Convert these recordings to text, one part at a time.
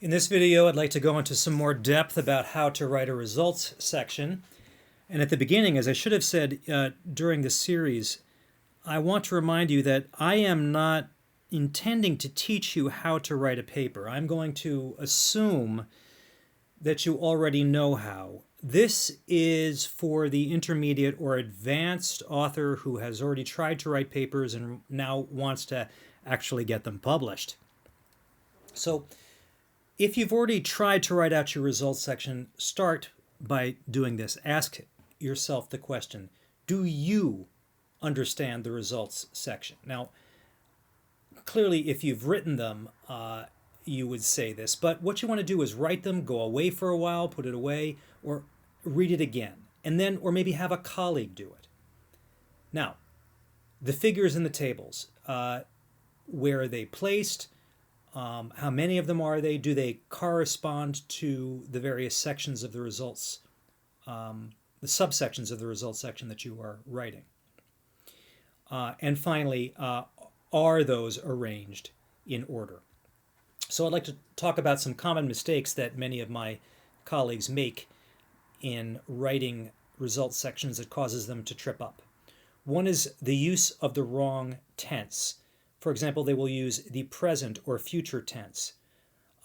In this video, I'd like to go into some more depth about how to write a results section. And at the beginning, as I should have said during the series, I want to remind you that I am not intending to teach you how to write a paper. I'm going to assume that you already know how. This is for the intermediate or advanced author who has already tried to write papers and now wants to actually get them published. So if you've already tried to write out your results section, start by doing this. Ask yourself the question, do you understand the results section? Now, clearly, if you've written them, you would say this, but what you want to do is write them, go away for a while, put it away, or read it again, and then, or maybe have a colleague do it. Now, the figures in the tables, where are they placed? How many of them are they? Do they correspond to the various sections of the results, the subsections of the results section that you are writing? And finally, are those arranged in order? So I'd like to talk about some common mistakes that many of my colleagues make in writing results sections that causes them to trip up. One is the use of the wrong tense. For example, they will use the present or future tense.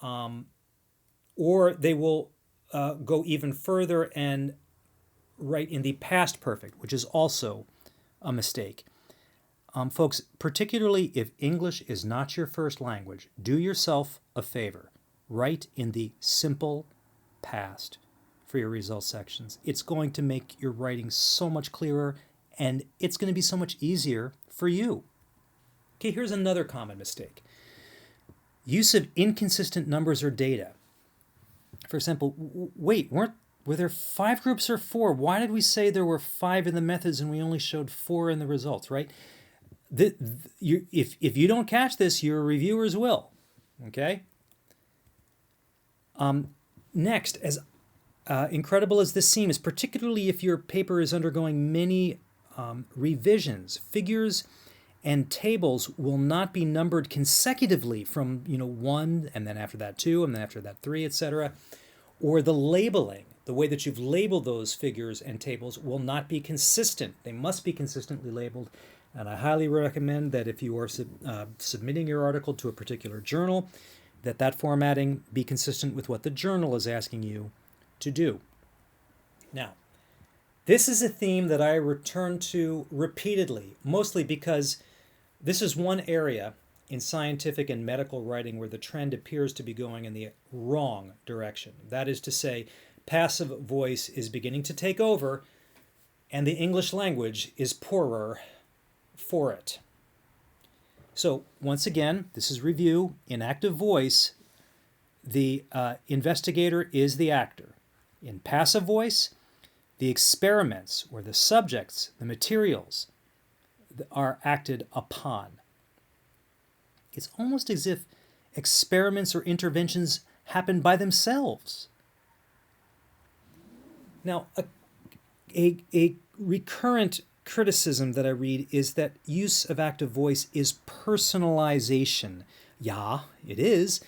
Or they will go even further and write in the past perfect, which is also a mistake. Folks, particularly if English is not your first language, do yourself a favor. Write in the simple past for your results sections. It's going to make your writing so much clearer, and it's going to be so much easier for you. Okay, here's another common mistake. Use of inconsistent numbers or data. For example, wait, were there 5 groups or 4? Why did we say there were 5 in the methods and we only showed 4 in the results, right? If you don't catch this, your reviewers will, okay? Next, as incredible as this seems, particularly if your paper is undergoing many revisions, figures and tables will not be numbered consecutively from 1 and then after that 2 and then after that 3, etc. Or the labeling, the way that you've labeled those figures and tables will not be consistent. They must be consistently labeled. And I highly recommend that if you are submitting your article to a particular journal, that formatting be consistent with what the journal is asking you to do. Now, this is a theme that I return to repeatedly, mostly because this is one area in scientific and medical writing where the trend appears to be going in the wrong direction. That is to say, passive voice is beginning to take over, and the English language is poorer for it. So once again, this is review. In active voice, the investigator is the actor. In passive voice, the experiments or the subjects, the materials, are acted upon. It's almost as if experiments or interventions happen by themselves. Now, a recurrent criticism that I read is that use of active voice is personalization. Yeah, it is,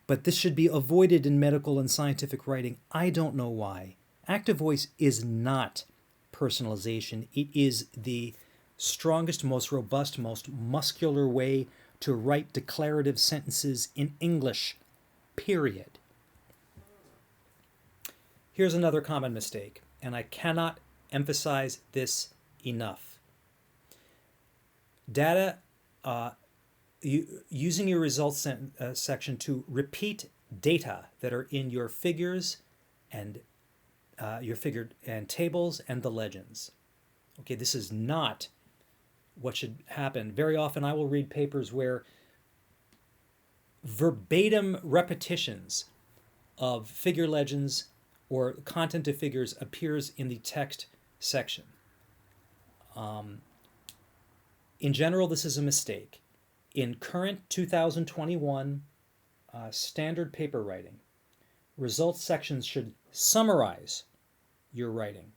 but this should be avoided in medical and scientific writing. I don't know why. Active voice is not personalization. It is the strongest, most robust, most muscular way to write declarative sentences in English, period. Here's another common mistake, and I cannot emphasize this enough. Data, using your results section to repeat data that are in your figures and tables and the legends. Okay, this is not what should happen. Very often I will read papers where verbatim repetitions of figure legends or content of figures appears in the text section. In general, this is a mistake. In current 2021 standard paper writing, results sections should summarize your writing.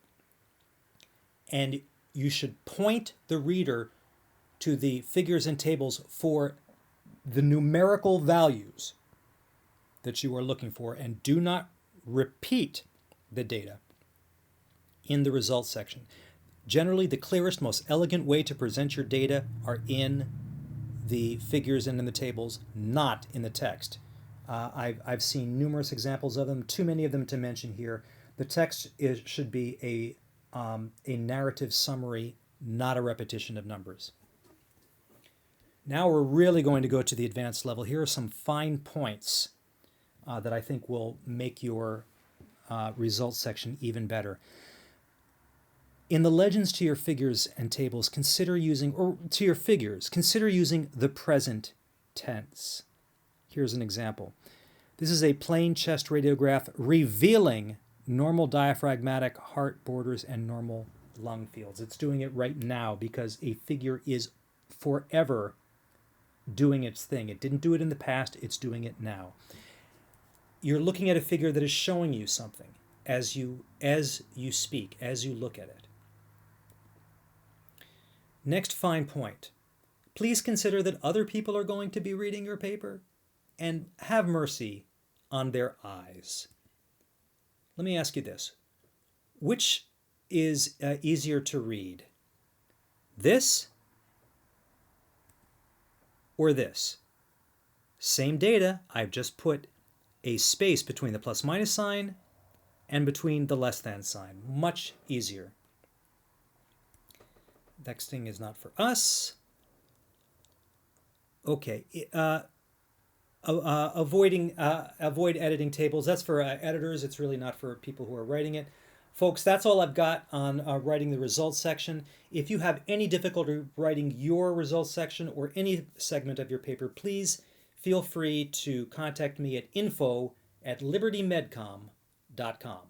And you should point the reader to the figures and tables for the numerical values that you are looking for, and do not repeat the data in the results section. Generally, the clearest, most elegant way to present your data are in the figures and in the tables, not in the text. I've seen numerous examples of them, too many of them to mention here. The text should be a narrative summary, not a repetition of numbers. Now we're really going to go to the advanced level. Here are some fine points that I think will make your results section even better. In the legends to your figures and tables, consider using the present tense. Here's an example. This is a plain chest radiograph revealing normal diaphragmatic heart borders and normal lung fields. It's doing it right now because a figure is forever doing its thing. It didn't do it in the past, it's doing it now. You're looking at a figure that is showing you something as you speak, as you look at it. Next fine point. Please consider that other people are going to be reading your paper and have mercy on their eyes. Let me ask you this. Which is easier to read? This or this? Same data, I've just put a space between the plus minus sign and between the less than sign. Much easier. Next thing is not for us. Okay. Avoid editing tables. That's for editors. It's really not for people who are writing it. Folks, that's all I've got on writing the results section. If you have any difficulty writing your results section or any segment of your paper, please feel free to contact me at info@libertymedcom.com.